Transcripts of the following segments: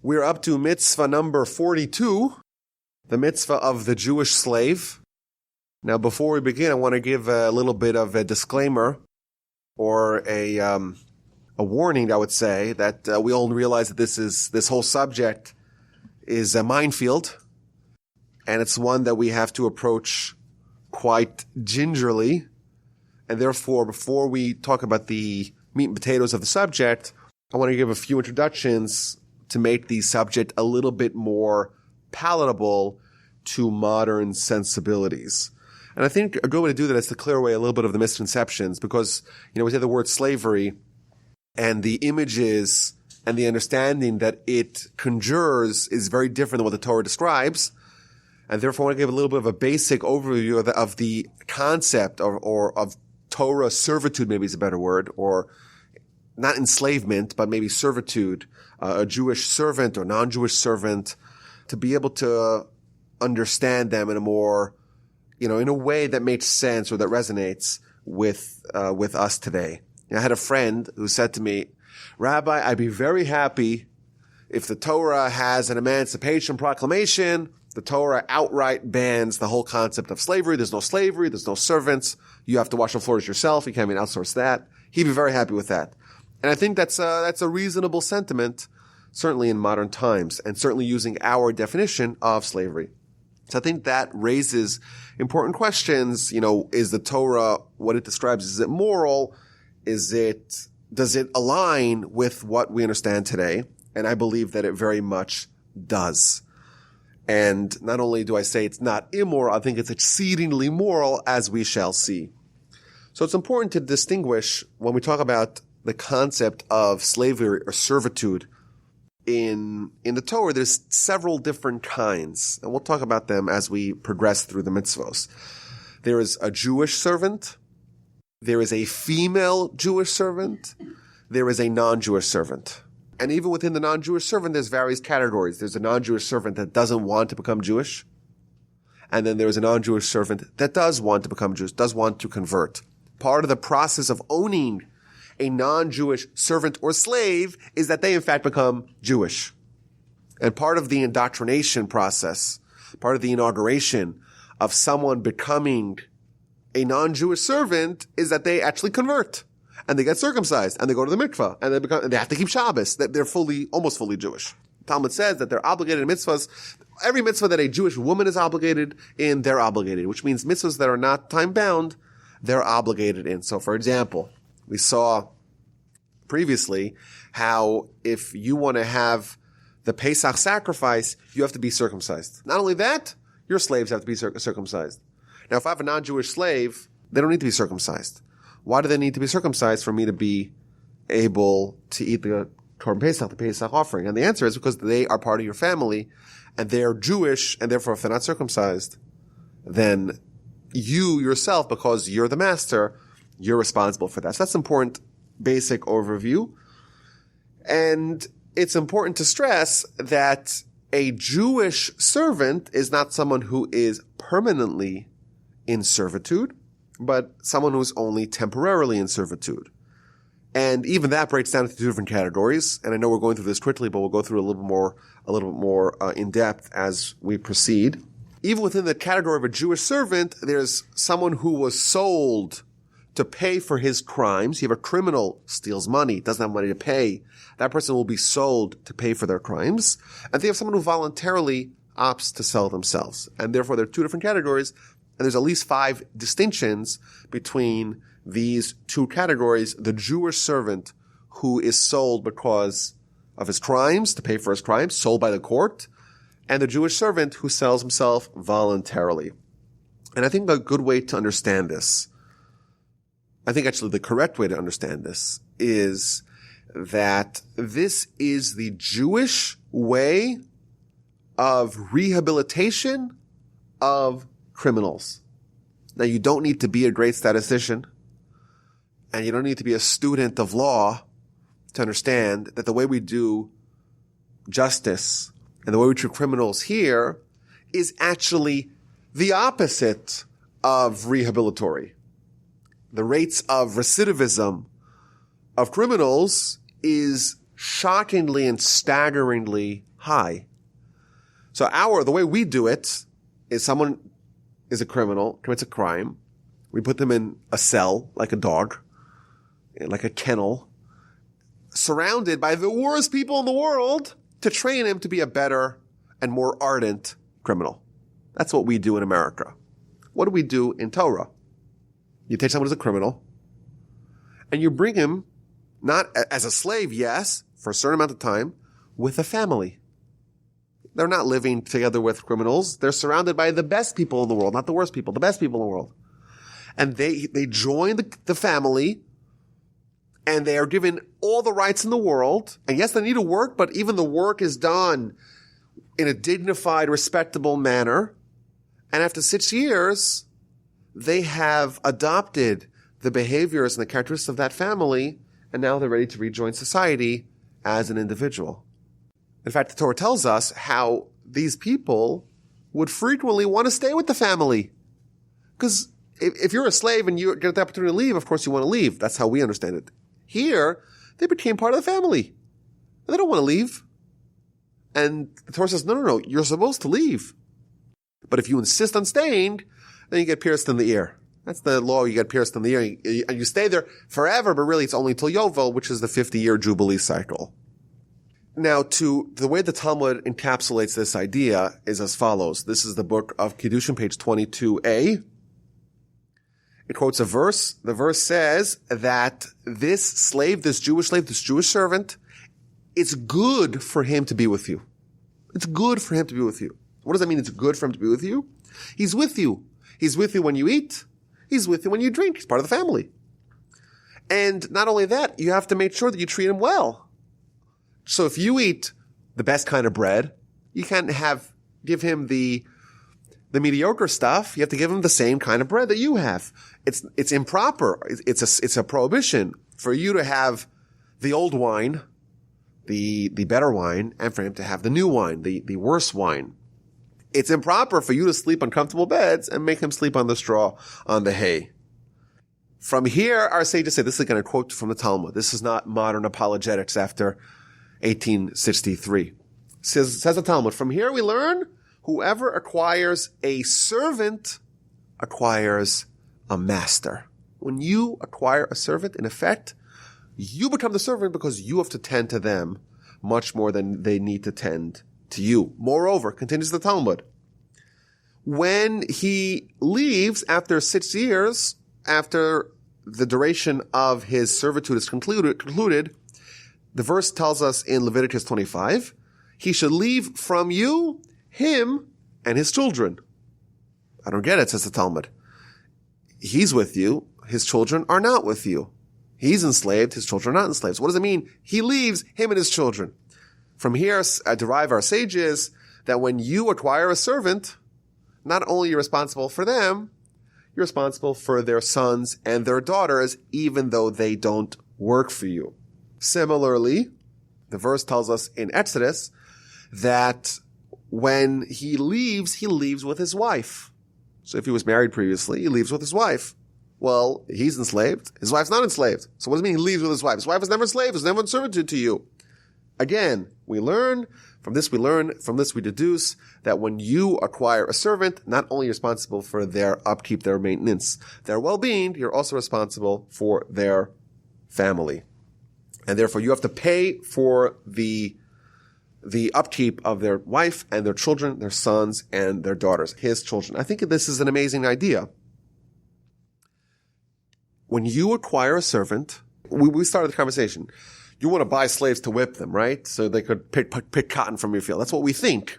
We're up to mitzvah number 42, the mitzvah of the Jewish slave. Now, before we begin, I want to give a little bit of a disclaimer or a warning, I would say, that we all realize that this whole subject is a minefield, and it's one that we have to approach quite gingerly. And therefore, before we talk about the meat and potatoes of the subject, I want to give a few introductions to make the subject a little bit more palatable to modern sensibilities. And I think a good way to do that is to clear away a little bit of the misconceptions, because, we say the word slavery and the images and the understanding that it conjures is very different than what the Torah describes. And therefore, I want to give a little bit of a basic overview of the concept or of Torah servitude, maybe is a better word, or not enslavement, but maybe servitude, a Jewish servant or non-Jewish servant, to be able to understand them in a more, in a way that makes sense or that resonates with us today. I had a friend who said to me, "Rabbi, I'd be very happy if the Torah has an emancipation proclamation. The Torah outright bans the whole concept of slavery. There's no slavery. There's no servants. You have to wash the floors yourself. You can't even outsource that." He'd be very happy with that. And I think that's a reasonable sentiment, certainly in modern times, and certainly using our definition of slavery. So I think that raises important questions. Is the Torah, what it describes, is it moral? Does it align with what we understand today? And I believe that it very much does. And not only do I say it's not immoral, I think it's exceedingly moral, as we shall see. So it's important to distinguish when we talk about the concept of slavery or servitude in the Torah. There's several different kinds, and we'll talk about them as we progress through the mitzvos. There is a Jewish servant. There is a female Jewish servant. There is a non-Jewish servant. And even within the non-Jewish servant, there's various categories. There's a non-Jewish servant that doesn't want to become Jewish. And then there's a non-Jewish servant that does want to become Jewish, does want to convert. Part of the process of owning a non-Jewish servant or slave is that they in fact become Jewish. And part of the indoctrination process, part of the inauguration of someone becoming a non-Jewish servant is that they actually convert. And they get circumcised, and they go to the mikvah, and they have to keep Shabbos. That they're almost fully Jewish. Talmud says that they're obligated in mitzvahs. Every mitzvah that a Jewish woman is obligated in, they're obligated, which means mitzvahs that are not time-bound, they're obligated in. So, for example, we saw previously how if you want to have the Pesach sacrifice, you have to be circumcised. Not only that, your slaves have to be circumcised. Now, if I have a non-Jewish slave, they don't need to be circumcised. Why do they need to be circumcised for me to be able to eat the Korban Pesach, the Pesach offering? And the answer is because they are part of your family, and they're Jewish, and therefore if they're not circumcised, then you yourself, because you're the master, you're responsible for that. So that's an important basic overview. And it's important to stress that a Jewish servant is not someone who is permanently in servitude, but someone who's only temporarily in servitude. And even that breaks down into two different categories. And I know we're going through this quickly, but we'll go through a little bit more in depth as we proceed. Even within the category of a Jewish servant, there's someone who was sold to pay for his crimes. You have a criminal steals money, doesn't have money to pay. That person will be sold to pay for their crimes. And they have someone who voluntarily opts to sell themselves. And therefore, there are two different categories. And there's at least 5 distinctions between these two categories. The Jewish servant who is sold because of his crimes, to pay for his crimes, sold by the court, and the Jewish servant who sells himself voluntarily. And I think a good way to understand this, I think actually the correct way to understand this, is that this is the Jewish way of rehabilitation of criminals. Now, you don't need to be a great statistician, and you don't need to be a student of law to understand that the way we do justice and the way we treat criminals here is actually the opposite of rehabilitory. The rates of recidivism of criminals is shockingly and staggeringly high. So the way we do it is someone is a criminal, commits a crime. We put them in a cell, like a dog, like a kennel, surrounded by the worst people in the world to train him to be a better and more ardent criminal. That's what we do in America. What do we do in Torah? You take someone who's a criminal, and you bring him, not as a slave, yes, for a certain amount of time, with a family. They're not living together with criminals. They're surrounded by the best people in the world, not the worst people, the best people in the world. And they join the family, and they are given all the rights in the world. And yes, they need to work, but even the work is done in a dignified, respectable manner. And after 6 years, they have adopted the behaviors and the characteristics of that family, and now they're ready to rejoin society as an individual. In fact, the Torah tells us how these people would frequently want to stay with the family. Because if you're a slave and you get the opportunity to leave, of course you want to leave. That's how we understand it. Here, they became part of the family. They don't want to leave. And the Torah says, no, you're supposed to leave. But if you insist on staying, then you get pierced in the ear. That's the law. You get pierced in the ear. And you stay there forever, but really it's only till Yovel, which is the 50-year Jubilee cycle. Now, the way the Talmud encapsulates this idea is as follows. This is the book of Kiddushin, page 22a. It quotes a verse. The verse says that this slave, this Jewish servant, it's good for him to be with you. It's good for him to be with you. What does that mean? It's good for him to be with you? He's with you. He's with you when you eat. He's with you when you drink. He's part of the family. And not only that, you have to make sure that you treat him well. So if you eat the best kind of bread, you can't give him the mediocre stuff. You have to give him the same kind of bread that you have. It's improper. It's a prohibition for you to have the old wine, the better wine, and for him to have the new wine, the worse wine. It's improper for you to sleep on comfortable beds and make him sleep on the straw, on the hay. From here, our sages say, this is again a quote from the Talmud. This is not modern apologetics after 1863. Says the Talmud, from here we learn whoever acquires a servant acquires a master. When you acquire a servant, in effect, you become the servant because you have to tend to them much more than they need to tend to you. Moreover, continues the Talmud, when he leaves after 6 years, after the duration of his servitude is concluded, the verse tells us in Leviticus 25, he should leave from you, him, and his children. I don't get it, says the Talmud. He's with you, his children are not with you. He's enslaved, his children are not enslaved. So what does it mean? He leaves him and his children. From here, derive our sages that when you acquire a servant, not only are you responsible for them, you're responsible for their sons and their daughters, even though they don't work for you. Similarly, the verse tells us in Exodus that when he leaves with his wife. So if he was married previously, he leaves with his wife. Well, he's enslaved. His wife's not enslaved. So what does it mean he leaves with his wife? His wife was never enslaved. Was never in servitude to you. Again, we deduce that when you acquire a servant, not only are you responsible for their upkeep, their maintenance, their well-being, you're also responsible for their family. And therefore you have to pay for the upkeep of their wife and their children, their sons and their daughters, his children. I think this is an amazing idea. When you acquire a servant, we started the conversation. You want to buy slaves to whip them, right? So they could pick cotton from your field. That's what we think.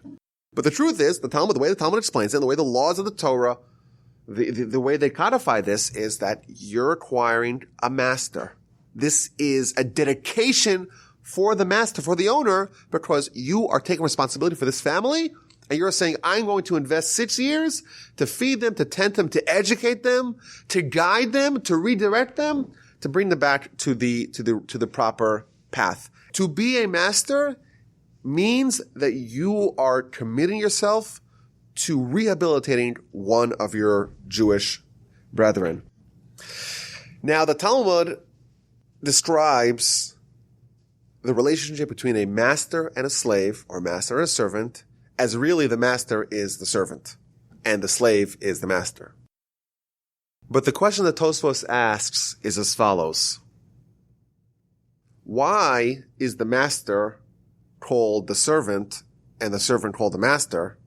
But the truth is, the way the Talmud explains it, and the way the laws of the Torah, the way they codify this is that you're acquiring a master. This is a dedication for the master, for the owner, because you are taking responsibility for this family, and you're saying, I'm going to invest 6 years to feed them, to tend them, to educate them, to guide them, to redirect them, to bring them back to the proper path. To be a master means that you are committing yourself to rehabilitating one of your Jewish brethren. Now, the Talmud describes the relationship between a master and a slave, or master and a servant, as really the master is the servant, and the slave is the master. But the question that Tosfos asks is as follows. Why is the master called the servant and the servant called the master?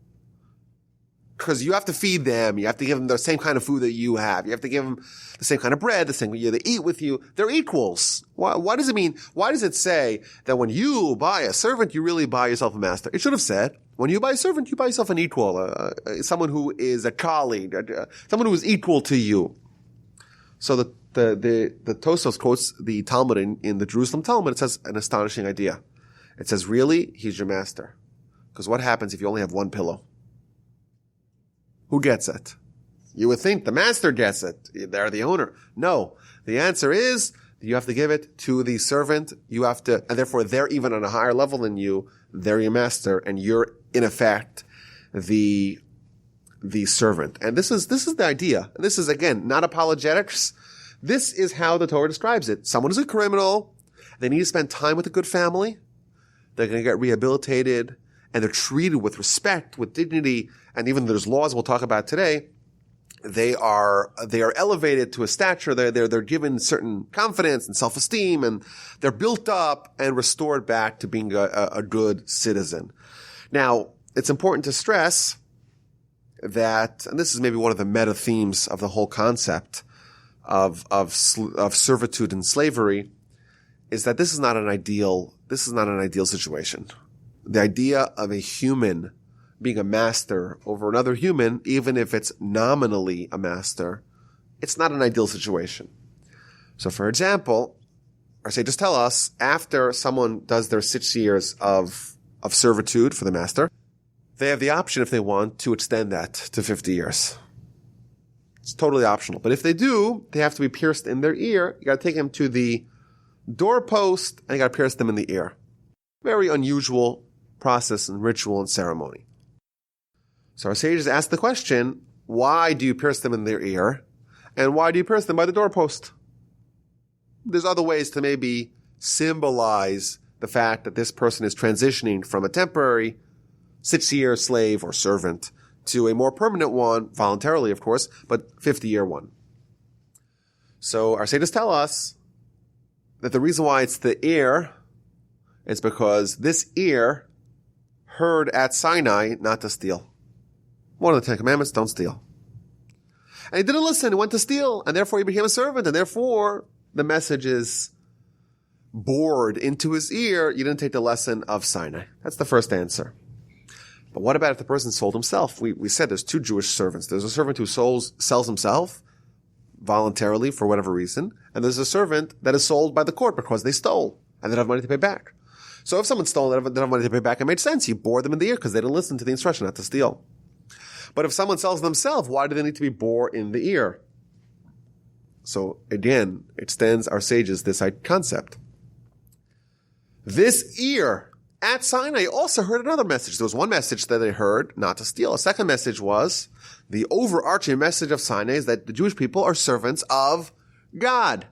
Because you have to feed them. You have to give them the same kind of food that you have. You have to give them the same kind of bread, the same way they eat with you. They're equals. Why does it mean, why does it say that when you buy a servant, you really buy yourself a master? It should have said, when you buy a servant, you buy yourself an equal, someone who is a colleague, someone who is equal to you. So the Tosfos quotes the Talmud in the Jerusalem Talmud. It says an astonishing idea. It says, really, he's your master. Because what happens if you only have one pillow? Who gets it? You would think the master gets it. They're the owner. No. The answer is you have to give it to the servant. You have to, and therefore they're even on a higher level than you. They're your master, and you're in effect the servant. And this is the idea. And this is, again, not apologetics. This is how the Torah describes it. Someone is a criminal. They need to spend time with a good family. They're going to get rehabilitated, and they're treated with respect, with dignity, and even there's laws we'll talk about today. They are elevated to a stature. They're given certain confidence and self-esteem, and they're built up and restored back to being a good citizen. Now, it's important to stress that, and this is maybe one of the meta themes of the whole concept of servitude and slavery, is that this is not an ideal situation. The idea of a human being a master over another human, even if it's nominally a master, it's not an ideal situation. So, for example, our sages tell us, after someone does their 6 years of servitude for the master, they have the option, if they want, to extend that to 50 years. It's totally optional. But if they do, they have to be pierced in their ear. You got to take them to the doorpost, and you got to pierce them in the ear. Very unusual process and ritual and ceremony. So our sages ask the question, why do you pierce them in their ear? And why do you pierce them by the doorpost? There's other ways to maybe symbolize the fact that this person is transitioning from a temporary 6-year slave or servant to a more permanent one, voluntarily of course, but 50-year one. So our sages tell us that the reason why it's the ear is because this ear heard at Sinai not to steal. One of the 10 Commandments, don't steal. And he didn't listen, he went to steal, and therefore he became a servant, and therefore the message is bored into his ear. You didn't take the lesson of Sinai. That's the first answer. But what about if the person sold himself? We said there's 2 Jewish servants. There's a servant who sells himself voluntarily for whatever reason, and there's a servant that is sold by the court because they stole, and they don't have money to pay back. So if someone stole and they don't have money to pay back, it made sense. You bore them in the ear because they didn't listen to the instruction not to steal. But if someone sells themselves, why do they need to be bore in the ear? So again, extends our sages this concept. This ear at Sinai also heard another message. There was one message that they heard, not to steal. A second message was, the overarching message of Sinai is that the Jewish people are servants of God.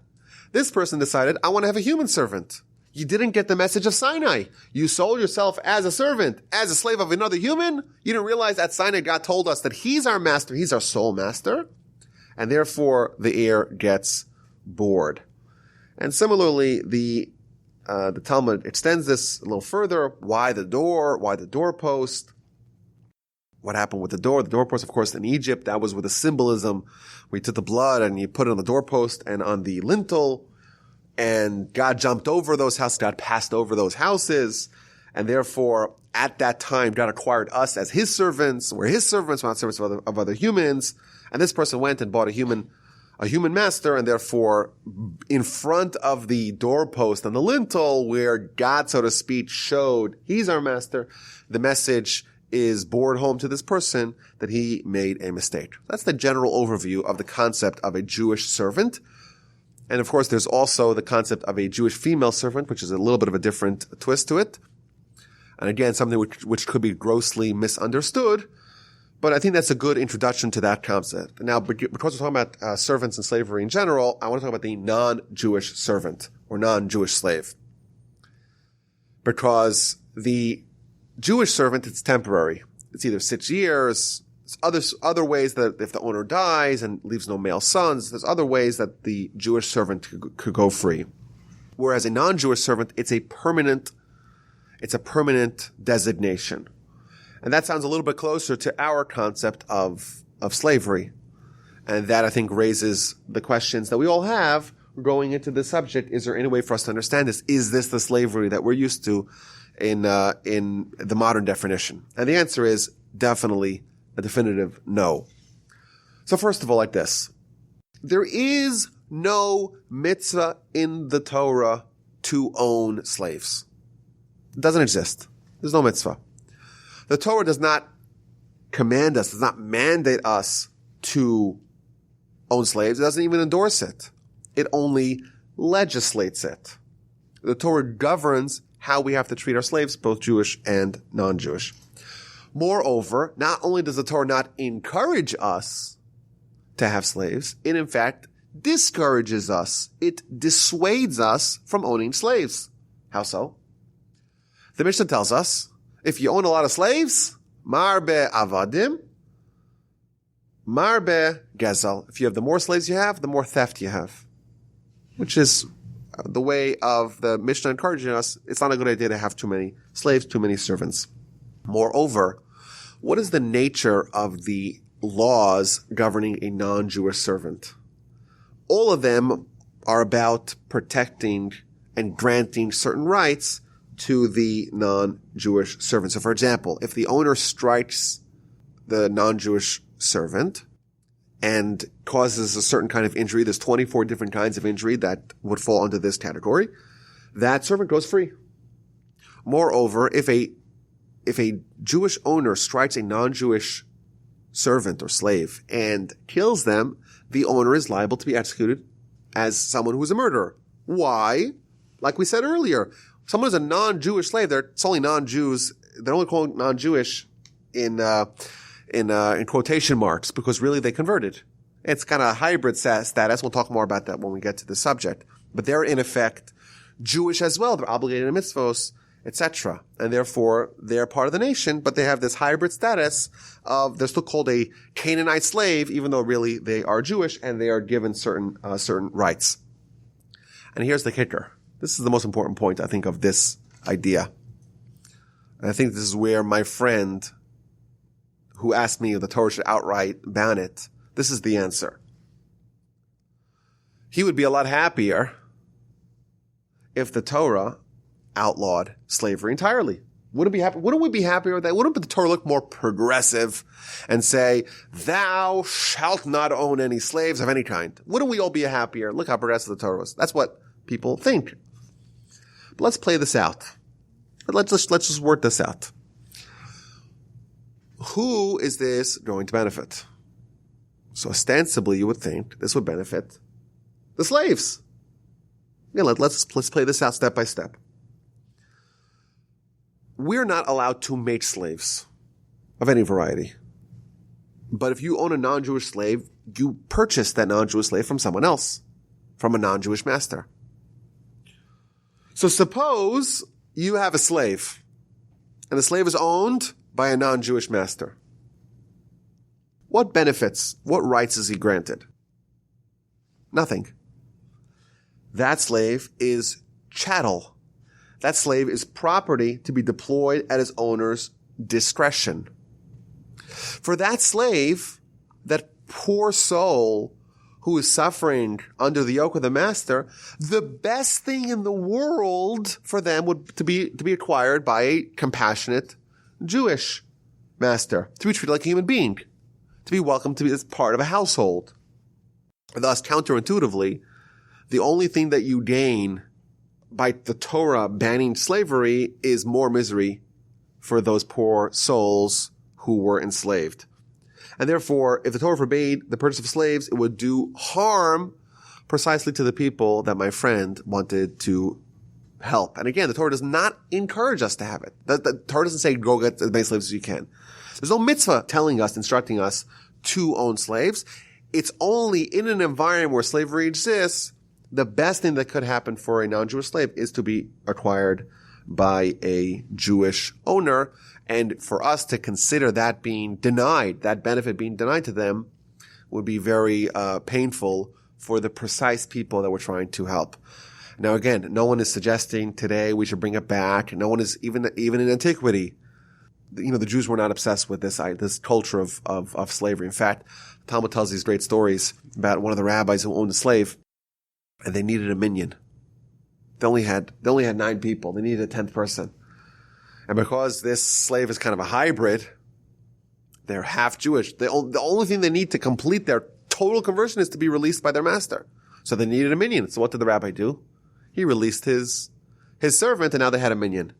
This person decided, I want to have a human servant. You didn't get the message of Sinai. You sold yourself as a servant, as a slave of another human. You didn't realize at Sinai God told us that he's our master, he's our sole master, and therefore the ear gets bored. And similarly, the Talmud extends this a little further. Why the door? Why the doorpost? What happened with the door? The doorpost, of course, in Egypt, that was with a symbolism. We took the blood and you put it on the doorpost and on the lintel. And God jumped over those houses. God passed over those houses. And therefore, at that time, God acquired us as his servants. We're his servants. We're not servants of other humans. And this person went and bought a human master. And therefore, in front of the doorpost and the lintel, where God, so to speak, showed he's our master, the message is bored home to this person that he made a mistake. That's the general overview of the concept of a Jewish servant. And of course, there's also the concept of a Jewish female servant, which is a little bit of a different twist to it. And again, something which could be grossly misunderstood. But I think that's a good introduction to that concept. Now, because we're talking about servants and slavery in general, I want to talk about the non-Jewish servant or non-Jewish slave. Because the Jewish servant, it's temporary. It's either 6 years, other ways that if the owner dies and leaves no male sons, there's other ways that the Jewish servant could go free. Whereas a non-Jewish servant, it's a permanent designation. And that sounds a little bit closer to our concept of slavery. And that, I think, raises the questions that we all have going into this subject. Is there any way for us to understand this? Is this the slavery that we're used to in the modern definition? And the answer is definitely a definitive no. So first of all, like this. There is no mitzvah in the Torah to own slaves. It doesn't exist. There's no mitzvah. The Torah does not command us, does not mandate us to own slaves. It doesn't even endorse it. It only legislates it. The Torah governs how we have to treat our slaves, both Jewish and non-Jewish. Moreover, not only does the Torah not encourage us to have slaves, it in fact discourages us. It dissuades us from owning slaves. How so? The Mishnah tells us, if you own a lot of slaves, marbe avadim, marbe gezel. If you have the more slaves you have, the more theft you have. Which is the way of the Mishnah encouraging us. It's not a good idea to have too many slaves, too many servants. Moreover, what is the nature of the laws governing a non-Jewish servant? All of them are about protecting and granting certain rights to the non-Jewish servant. So, for example, if the owner strikes the non-Jewish servant and causes a certain kind of injury, there's 24 different kinds of injury that would fall under this category, that servant goes free. Moreover, if a Jewish owner strikes a non-Jewish servant or slave and kills them, the owner is liable to be executed as someone who is a murderer. Why? Like we said earlier, someone who's a non-Jewish slave, it's only non-Jews, they're only called non-Jewish in quotation marks, because really they converted. It's kind of a hybrid status. We'll talk more about that when we get to the subject. But they're in effect Jewish as well. They're obligated in mitzvos, etc. And therefore they're part of the nation, but they have this hybrid status of, they're still called a Canaanite slave, even though really they are Jewish and they are given certain rights. And here's the kicker. This is the most important point, I think, of this idea. And I think this is where my friend who asked me if the Torah should outright ban it, this is the answer. He would be a lot happier if the Torah outlawed slavery entirely. Wouldn't we be happier with that? Wouldn't the Torah look more progressive and say, thou shalt not own any slaves of any kind? Wouldn't we all be happier? Look how progressive the Torah was. That's what people think. But let's play this out. Let's just work this out. Who is this going to benefit? So ostensibly, you would think this would benefit the slaves. Yeah, let's play this out step by step. We're not allowed to make slaves of any variety. But if you own a non-Jewish slave, you purchase that non-Jewish slave from someone else, from a non-Jewish master. So suppose you have a slave, and the slave is owned by a non-Jewish master. What benefits, what rights is he granted? Nothing. That slave is chattel. That slave is property to be deployed at his owner's discretion. For that slave, that poor soul who is suffering under the yoke of the master, the best thing in the world for them would to be acquired by a compassionate Jewish master, to be treated like a human being, to be welcomed to be as part of a household. Thus, counterintuitively, the only thing that you gain by the Torah banning slavery is more misery for those poor souls who were enslaved. And therefore, if the Torah forbade the purchase of slaves, it would do harm precisely to the people that my friend wanted to help. And again, the Torah does not encourage us to have it. The Torah doesn't say go get as many slaves as you can. There's no mitzvah telling us, instructing us to own slaves. It's only in an environment where slavery exists, the best thing that could happen for a non-Jewish slave is to be acquired by a Jewish owner. And for us to consider that being denied, that benefit being denied to them, would be very painful for the precise people that we're trying to help. Now, again, no one is suggesting today we should bring it back. No one is, even in antiquity, the Jews were not obsessed with this culture of slavery. In fact, Talmud tells these great stories about one of the rabbis who owned a slave, and they needed a minion. They only had 9 people. They needed a 10th person. And because this slave is kind of a hybrid, they're half Jewish. The only thing they need to complete their total conversion is to be released by their master. So they needed a minion. So what did the rabbi do? He released his servant, and now they had a minion.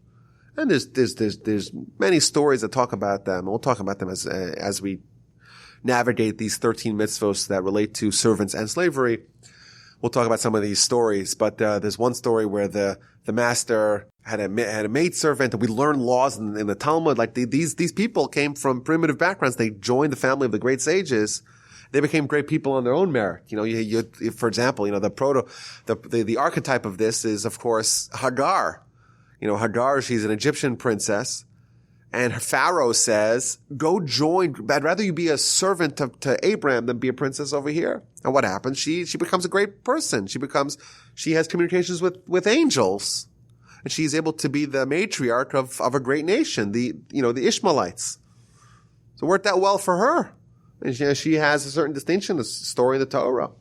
And there's many stories that talk about them. We'll talk about them as we navigate these 13 mitzvos that relate to servants and slavery. We'll talk about some of these stories, but there's one story where the master had a maidservant, and we learn laws in the Talmud. Like these people came from primitive backgrounds. They joined the family of the great sages. They became great people on their own merit. For example, the archetype of this is, of course, Hagar. Hagar, she's an Egyptian princess, and her Pharaoh says, go join, I'd rather you be a servant to Abraham than be a princess over here. And what happens? She becomes a great person. She has communications with angels. And she's able to be the matriarch of a great nation, the Ishmaelites. So it worked out well for her. And she has a certain distinction, a story in the Torah.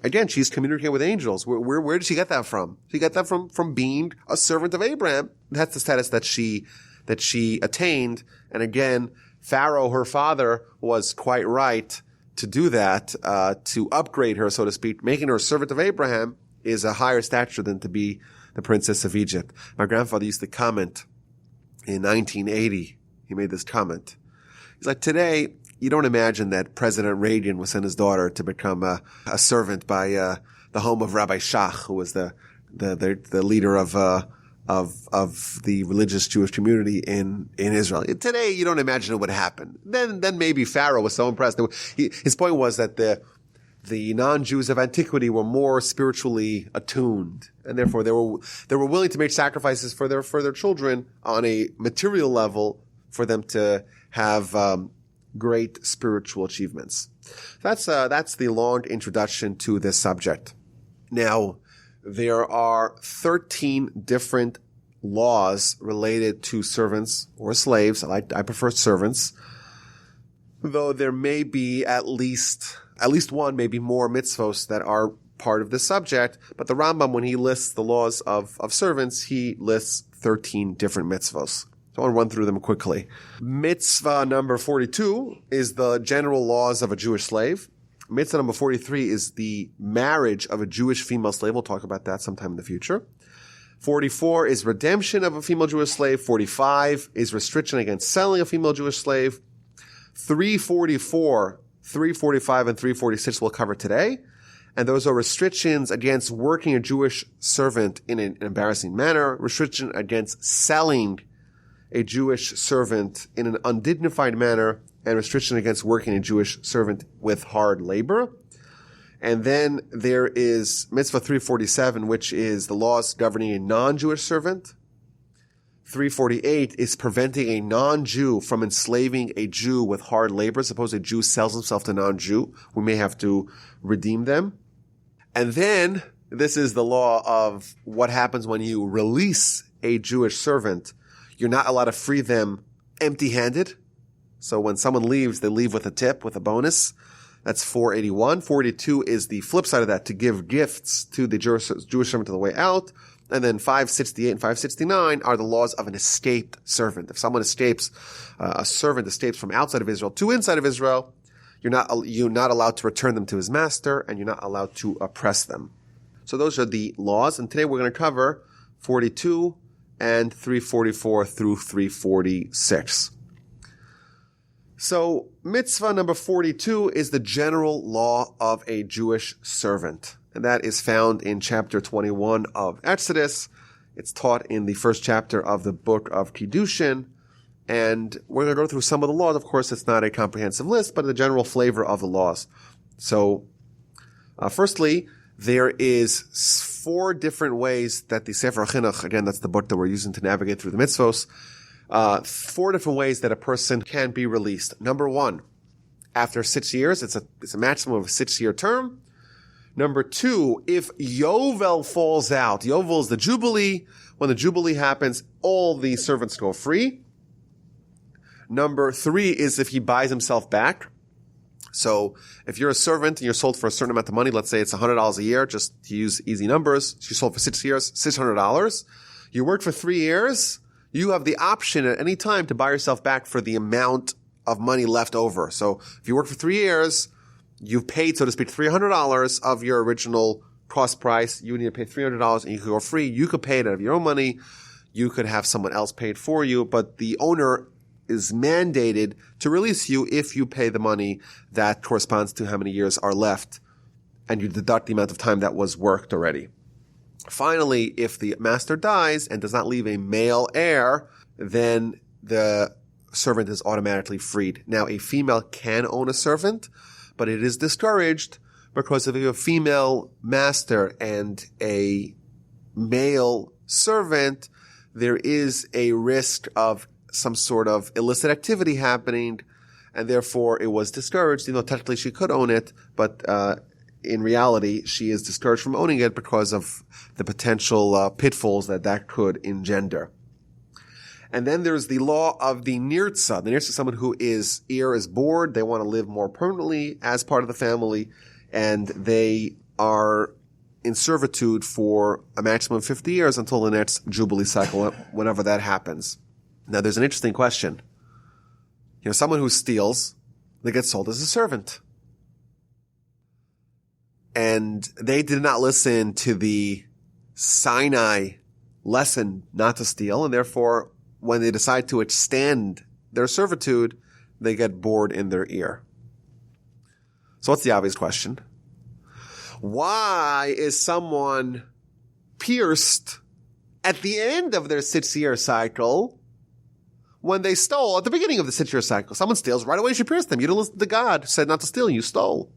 Again, she's communicating with angels. Where did she get that from? She got that from being a servant of Abraham. That's the status that she attained. And again, Pharaoh, her father, was quite right to do that, to upgrade her, so to speak. Making her a servant of Abraham is a higher stature than to be the princess of Egypt. My grandfather used to comment in 1980. He made this comment. He's like, today, you don't imagine that President Reagan would send his daughter to become a servant by the home of Rabbi Shach, who was the leader of the religious Jewish community in Israel. Today, you don't imagine it would happen. Then maybe Pharaoh was so impressed. His point was that the non-Jews of antiquity were more spiritually attuned, and therefore they were willing to make sacrifices for their children on a material level for them to have great spiritual achievements. That's the long introduction to this subject. Now, there are 13 different laws related to servants or slaves. I prefer servants, though there may be at least one, maybe more mitzvos that are part of this subject. But the Rambam, when he lists the laws of servants, he lists 13 different mitzvos. So I want to run through them quickly. Mitzvah number 42 is the general laws of a Jewish slave. Mitzvah number 43 is the marriage of a Jewish female slave. We'll talk about that sometime in the future. 44 is redemption of a female Jewish slave. 45 is restriction against selling a female Jewish slave. 344, 345, and 346 we'll cover today. And those are restrictions against working a Jewish servant in an embarrassing manner, restriction against selling a Jewish servant in an undignified manner, and restriction against working a Jewish servant with hard labor. And then there is Mitzvah 347, which is the laws governing a non-Jewish servant. 348 is preventing a non-Jew from enslaving a Jew with hard labor. Suppose a Jew sells himself to a non-Jew, we may have to redeem them. And then this is the law of what happens when you release a Jewish servant. You're not allowed to free them empty-handed. So when someone leaves, they leave with a tip, with a bonus. That's 481. 42 is the flip side of that, to give gifts to the Jewish servant on the way out. And then 568 and 569 are the laws of an escaped servant. If someone escapes, a servant escapes from outside of Israel to inside of Israel, you're not allowed to return them to his master, and you're not allowed to oppress them. So those are the laws. And today we're going to cover 42 and 344 through 346. So mitzvah number 42 is the general law of a Jewish servant. And that is found in chapter 21 of Exodus. It's taught in the first chapter of the book of Kiddushin. And we're going to go through some of the laws. Of course, it's not a comprehensive list, but the general flavor of the laws. So, firstly, There is 4 different ways that the Sefer Chinuch, again, that's the book that we're using to navigate through the mitzvos, 4 different ways that a person can be released. Number 1, after 6 years, it's a maximum of a 6-year term. Number 2, if Yovel falls out, Yovel is the Jubilee. When the Jubilee happens, all the servants go free. Number 3 is if he buys himself back. So if you're a servant and you're sold for a certain amount of money, let's say it's $100 a year, just to use easy numbers, you're sold for 6 years, $600. You work for 3 years, you have the option at any time to buy yourself back for the amount of money left over. So if you work for 3 years, you've paid, so to speak, $300 of your original cost price. You need to pay $300 and you could go free. You could pay it out of your own money. You could have someone else pay it for you, but the owner is mandated to release you if you pay the money that corresponds to how many years are left and you deduct the amount of time that was worked already. Finally, if the master dies and does not leave a male heir, then the servant is automatically freed. Now, a female can own a servant, but it is discouraged because if you have a female master and a male servant, there is a risk of some sort of illicit activity happening, and therefore it was discouraged. You know, technically she could own it, but in reality, she is discouraged from owning it because of the potential pitfalls that could engender. And then there's the law of the nirtza. The nirtza is someone who is bored. They want to live more permanently as part of the family, and they are in servitude for a maximum of 50 years until the next Jubilee cycle, whenever that happens. Now, there's an interesting question. You know, someone who steals, they get sold as a servant. And they did not listen to the Sinai lesson not to steal, and therefore, when they decide to extend their servitude, they get bored in their ear. So what's the obvious question? Why is someone pierced at the end of their 6-year cycle when they stole at the beginning of the 6-year cycle? Someone steals, right away you should pierce them. You didn't listen to God, said not to steal, you stole.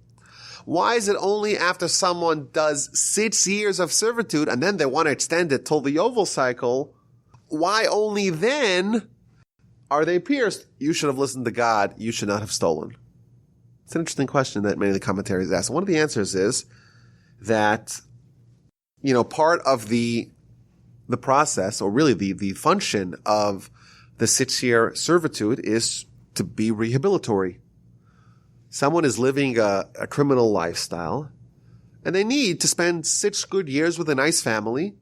Why is it only after someone does 6 years of servitude and then they want to extend it till the Yovel cycle? Why only then are they pierced? You should have listened to God. You should not have stolen. It's an interesting question that many of the commentaries ask. And one of the answers is that, you know, part of the process, or really the function of the 6-year servitude is to be rehabilitory. Someone is living a criminal lifestyle, and they need to spend 6 good years with a nice family,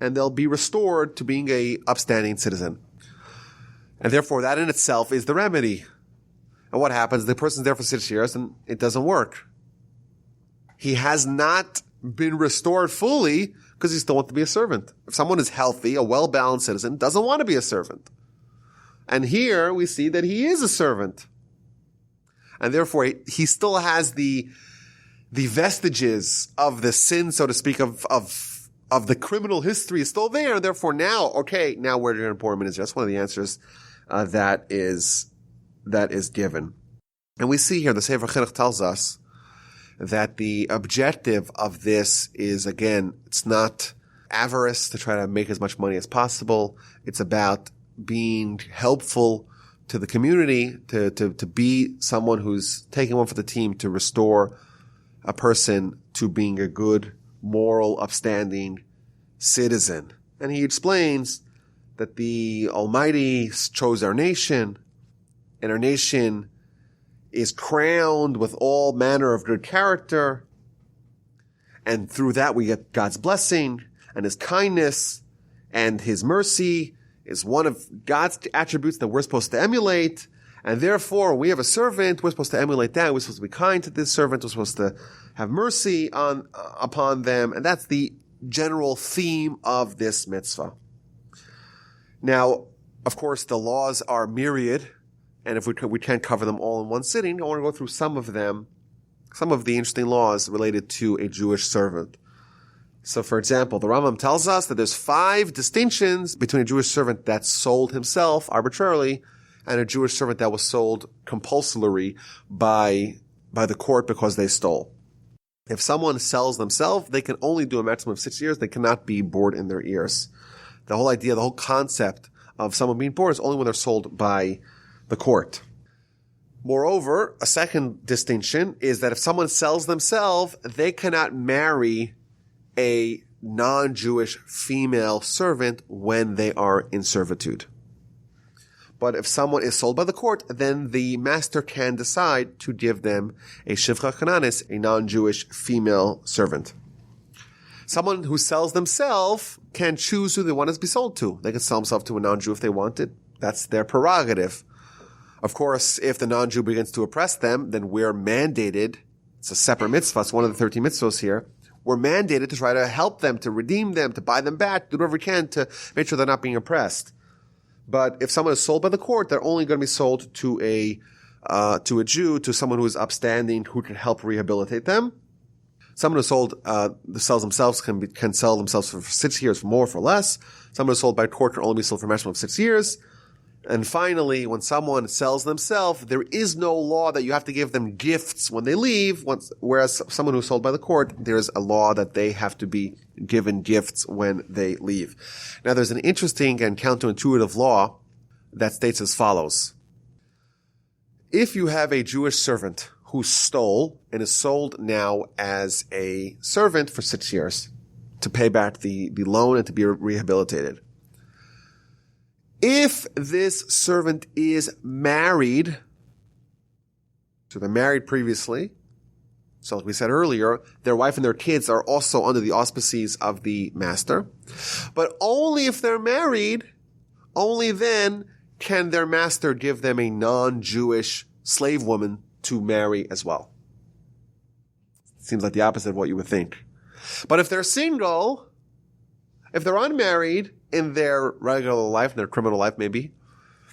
and they'll be restored to being a upstanding citizen. And therefore, that in itself is the remedy. And what happens? The person's there for 6 years, and it doesn't work. He has not been restored fully because he still wants to be a servant. If someone is healthy, a well-balanced citizen, doesn't want to be a servant. And here we see that he is a servant. And therefore, he still has the vestiges of the sin, so to speak, of the criminal history is still there. And therefore now where your employment is. That's one of the answers that is given. And we see here, the Sefer Chinuch tells us that the objective of this is, again, it's not avarice to try to make as much money as possible. It's about being helpful to the community, to be someone who's taking one for the team to restore a person to being a good, moral, upstanding citizen. And he explains that the Almighty chose our nation, and our nation is crowned with all manner of good character. And through that we get God's blessing and His kindness, and His mercy is one of God's attributes that we're supposed to emulate. And therefore, we have a servant, we're supposed to emulate that. We're supposed to be kind to this servant. We're supposed to have mercy upon them. And that's the general theme of this mitzvah. Now, of course, the laws are myriad. And if we can't cover them all in one sitting, I want to go through some of them, some of the interesting laws related to a Jewish servant. So, for example, the Rambam tells us that there's 5 distinctions between a Jewish servant that sold himself arbitrarily and a Jewish servant that was sold compulsorily by the court because they stole. If someone sells themselves, they can only do a maximum of 6 years. They cannot be bored in their ears. The whole idea, the whole concept of someone being bored is only when they're sold by the court. Moreover, a second distinction is that if someone sells themselves, they cannot marry a non-Jewish female servant when they are in servitude. But if someone is sold by the court, then the master can decide to give them a shivcha kananis, a non-Jewish female servant. Someone who sells themselves can choose who they want to be sold to. They can sell themselves to a non-Jew if they wanted. That's their prerogative. Of course, if the non-Jew begins to oppress them, then we're mandated, it's a separate mitzvah, it's one of the 13 mitzvahs here, we're mandated to try to help them, to redeem them, to buy them back, do whatever we can to make sure they're not being oppressed. But if someone is sold by the court, they're only going to be sold to a Jew, to someone who is upstanding, who can help rehabilitate them. Someone who sells themselves can sell themselves for 6 years, for more, for less. Someone who's sold by court can only be sold for a maximum of 6 years. And finally, when someone sells themselves, there is no law that you have to give them gifts when they leave, whereas someone who's sold by the court, there's a law that they have to be given gifts when they leave. Now, there's an interesting and counterintuitive law that states as follows. If you have a Jewish servant who stole and is sold now as a servant for 6 years to pay back the loan and to be rehabilitated, if this servant is married, so they're married previously, so like we said earlier, their wife and their kids are also under the auspices of the master, but only if they're married, only then can their master give them a non-Jewish slave woman to marry as well. Seems like the opposite of what you would think. But if they're single, if they're unmarried in their regular life, in their criminal life maybe,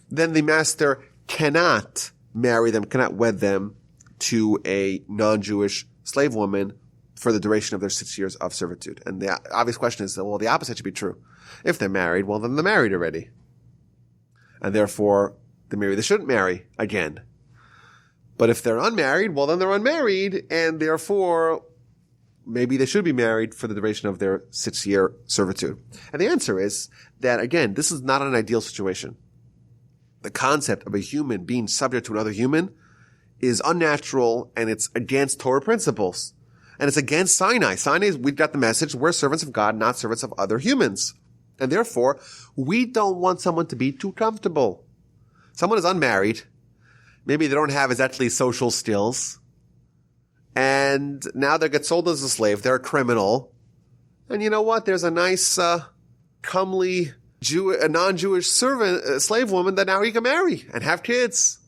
then the master cannot marry them, cannot wed them to a non-Jewish slave woman for the duration of their 6 years of servitude. And the obvious question is, well, the opposite should be true. If they're married, well, then they're married already. And therefore, maybe they shouldn't marry again. But if they're unmarried, well, then they're unmarried, and therefore, maybe they should be married for the duration of their 6-year servitude. And the answer is that, again, this is not an ideal situation. The concept of a human being subject to another human is unnatural, and it's against Torah principles. And it's against Sinai. Sinai, we've got the message, we're servants of God, not servants of other humans. And therefore, we don't want someone to be too comfortable. Someone is unmarried. Maybe they don't have exactly social skills. And now they get sold as a slave. They're a criminal. And you know what? There's a nice, comely a non-Jewish slave woman that now he can marry and have kids.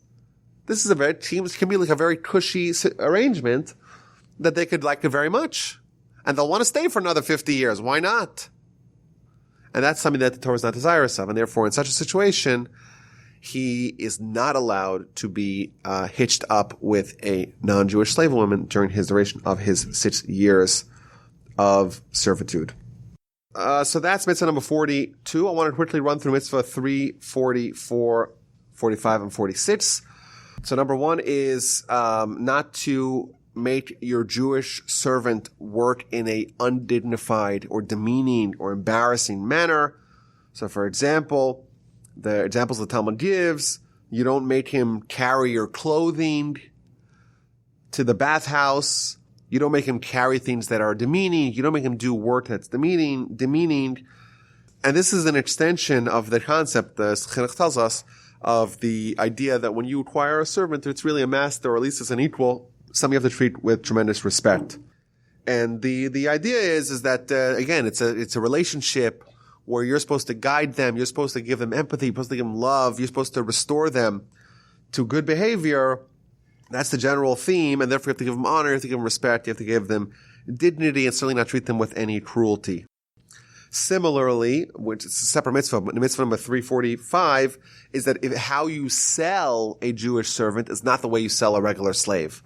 This is can be like a very cushy arrangement that they could like it very much. And they'll want to stay for another 50 years. Why not? And that's something that the Torah is not desirous of. And therefore, in such a situation, he is not allowed to be hitched up with a non-Jewish slave woman during his duration of his 6 years of servitude. So that's mitzvah number 42. I want to quickly run through mitzvah 3, 44, 45, and 46. So number 1 is not to make your Jewish servant work in a undignified or demeaning or embarrassing manner. So for example, the examples the Talmud gives, you don't make him carry your clothing to the bathhouse. You don't make him carry things that are demeaning. You don't make him do work that's demeaning. And this is an extension of the concept, the Chinuch tells us, of the idea that when you acquire a servant, it's really a master, or at least it's an equal, something you have to treat with tremendous respect. And the idea is that, again, it's a relationship where you're supposed to guide them, you're supposed to give them empathy, you're supposed to give them love, you're supposed to restore them to good behavior. That's the general theme, and therefore you have to give them honor, you have to give them respect, you have to give them dignity, and certainly not treat them with any cruelty. Similarly, which is a separate mitzvah, but mitzvah number 345 is that how you sell a Jewish servant is not the way you sell a regular slave.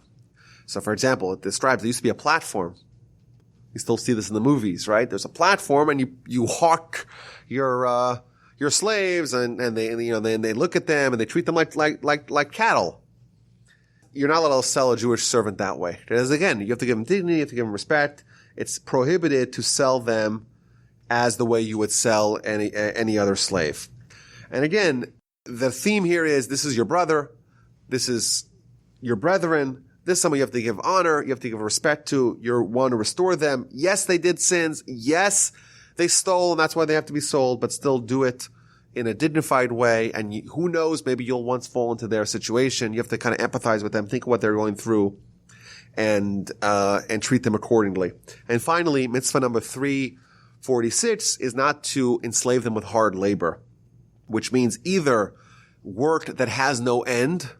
So for example, it describes, there used to be a platform. You still see this in the movies, right? There's a platform, and you hawk your slaves, and they look at them and they treat them like cattle. you're not allowed to sell a Jewish servant that way. Because again, you have to give them dignity, you have to give them respect. It's prohibited to sell them as the way you would sell any other slave. And again, the theme here is this is your brother, this is your brethren, this is someone you have to give honor, you have to give respect to, you want to restore them. Yes, they did sins. Yes, they stole, and that's why they have to be sold, but still do it in a dignified way. And who knows, maybe you'll once fall into their situation. You have to kind of empathize with them, think of what they're going through, and treat them accordingly. And finally, mitzvah number 346 is not to enslave them with hard labor, which means either work that has no end.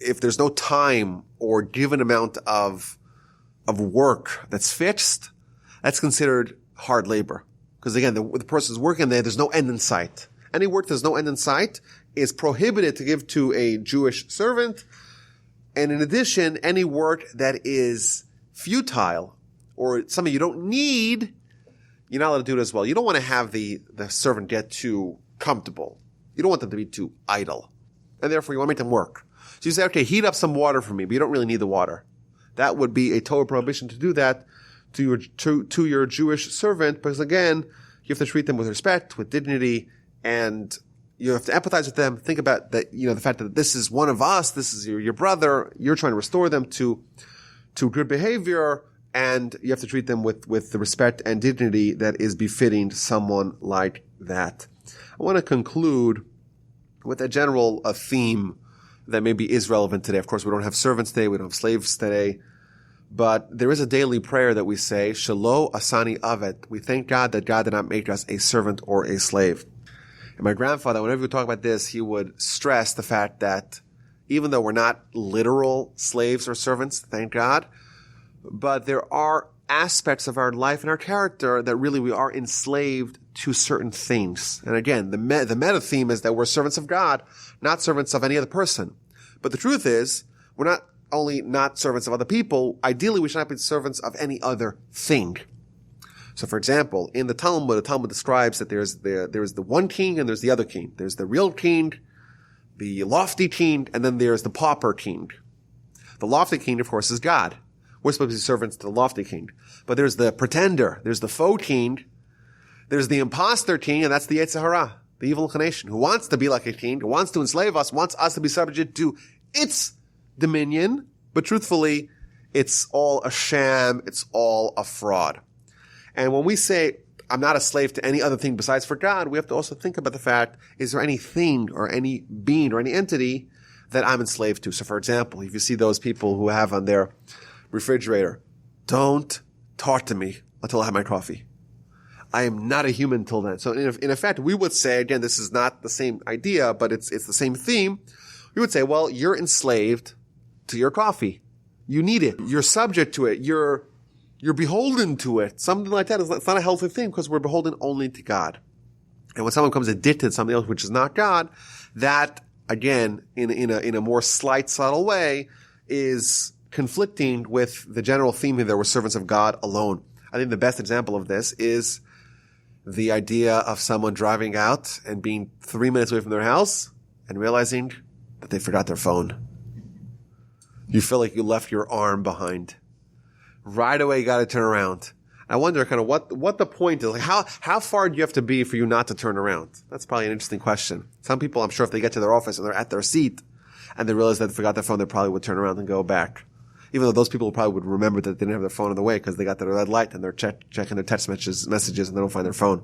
If there's no time or given amount of work that's fixed, that's considered hard labor. Because again, the person's working there, there's no end in sight. Any work there's no end in sight is prohibited to give to a Jewish servant. And in addition, any work that is futile or something you don't need, you're not allowed to do it as well. You don't want to have the servant get too comfortable. You don't want them to be too idle. And therefore, you want to make them work. So you say, okay, heat up some water for me, but you don't really need the water. That would be a Torah prohibition to do that to your Jewish servant, because again, you have to treat them with respect, with dignity, and you have to empathize with them. Think about that, the fact that this is one of us, this is your brother, you're trying to restore them to good behavior, and you have to treat them with the respect and dignity that is befitting someone like that. I want to conclude with a general theme that maybe is relevant today. Of course, we don't have servants today, we don't have slaves today, but there is a daily prayer that we say, Shelo asani avet. We thank God that God did not make us a servant or a slave. And my grandfather, whenever we talk about this, he would stress the fact that even though we're not literal slaves or servants, thank God, but there are aspects of our life and our character that really we are enslaved to certain things. And again, the meta theme is that we're servants of God, not servants of any other person. But the truth is, we're not only not servants of other people, ideally we should not be servants of any other thing. So for example, in the Talmud describes that there is the one king and there's the other king. There's the real king, the lofty king, and then there's the pauper king. The lofty king, of course, is God. We're supposed to be servants to the lofty king. But there's the pretender, there's the faux king, there's the imposter king, and that's the Yetzer Hara, the evil inclination, who wants to be like a king, who wants to enslave us, wants us to be subject to its dominion, but truthfully, it's all a sham, it's all a fraud. And when we say, I'm not a slave to any other thing besides for God, we have to also think about the fact, is there anything or any being or any entity that I'm enslaved to? So for example, if you see those people who have on their refrigerator, don't talk to me until I have my coffee. I am not a human till then. So in effect, we would say, again, this is not the same idea, but it's the same theme. We would say, well, you're enslaved to your coffee. You need it. You're subject to it. You're beholden to it. Something like that. It's not a healthy thing because we're beholden only to God. And when someone becomes addicted to something else which is not God, that again, in a more slight, subtle way, is conflicting with the general theme here that we're servants of God alone. I think the best example of this is the idea of someone driving out and being 3 minutes away from their house and realizing that they forgot their phone. You feel like you left your arm behind. Right away, you got to turn around. I wonder kind of what the point is. Like how far do you have to be for you not to turn around? That's probably an interesting question. Some people, I'm sure if they get to their office and they're at their seat and they realize that they forgot their phone, they probably would turn around and go back. Even though those people probably would remember that they didn't have their phone on the way because they got their red light and they're checking their text messages and they don't find their phone.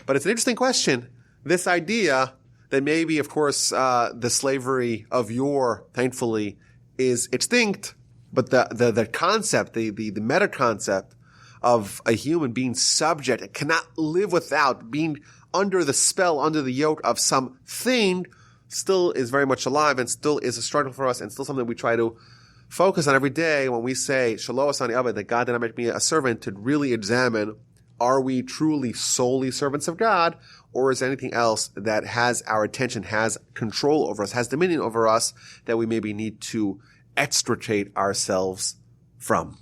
But it's an interesting question. This idea that maybe, of course, the slavery of yore, thankfully, is extinct, but the concept, the meta concept of a human being subject and cannot live without being under the spell, under the yoke of something, still is very much alive and still is a struggle for us and still something we try to focus on every day when we say, Shelo asani avet, that God did not make me a servant, to really examine, are we truly solely servants of God, or is there anything else that has our attention, has control over us, has dominion over us, that we maybe need to extricate ourselves from?